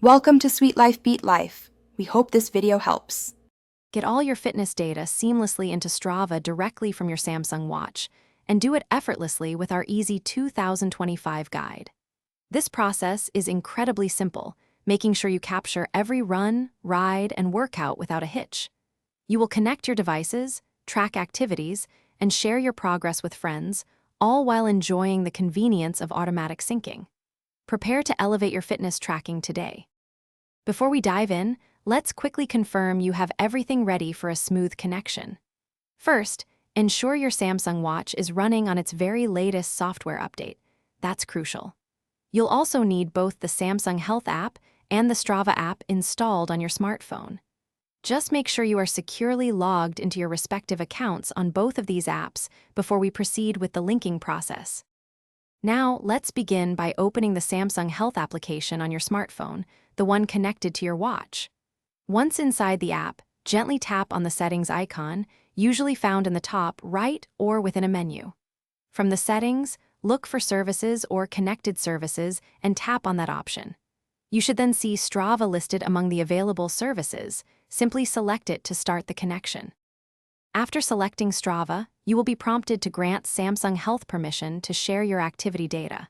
Welcome to Sweet Life Beat Life. We hope this video helps. Get all your fitness data seamlessly into Strava directly from your Samsung Watch, and do it effortlessly with our easy 2025 guide. This process is incredibly simple, making sure you capture every run, ride, and workout without a hitch. You will connect your devices, track activities, and share your progress with friends, all while enjoying the convenience of automatic syncing. Prepare to elevate your fitness tracking today. Before we dive in, let's quickly confirm you have everything ready for a smooth connection. First, ensure your Samsung Watch is running on its very latest software update. That's crucial. You'll also need both the Samsung Health app and the Strava app installed on your smartphone. Just make sure you are securely logged into your respective accounts on both of these apps before we proceed with the linking process. Now, let's begin by opening the Samsung Health application on your smartphone, the one connected to your watch. Once inside the app, gently tap on the settings icon, usually found in the top right or within a menu. From the settings, look for services or connected services and tap on that option. You should then see Strava listed among the available services. Simply select it to start the connection. After selecting Strava, you will be prompted to grant Samsung Health permission to share your activity data.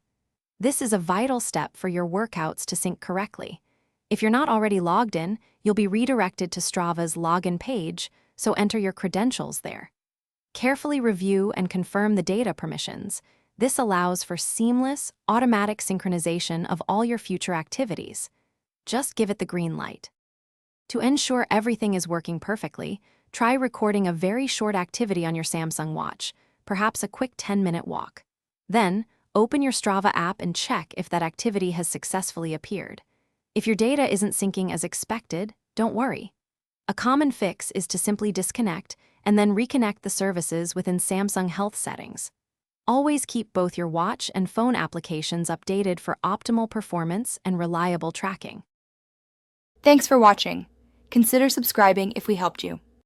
This is a vital step for your workouts to sync correctly. If you're not already logged in, you'll be redirected to Strava's login page, so enter your credentials there. Carefully review and confirm the data permissions. This allows for seamless, automatic synchronization of all your future activities. Just give it the green light. To ensure everything is working perfectly, try recording a very short activity on your Samsung Watch, perhaps a quick 10-minute walk. Then, open your Strava app and check if that activity has successfully appeared. If your data isn't syncing as expected, don't worry. A common fix is to simply disconnect and then reconnect the services within Samsung Health settings. Always keep both your watch and phone applications updated for optimal performance and reliable tracking. Thanks for watching. Consider subscribing if we helped you.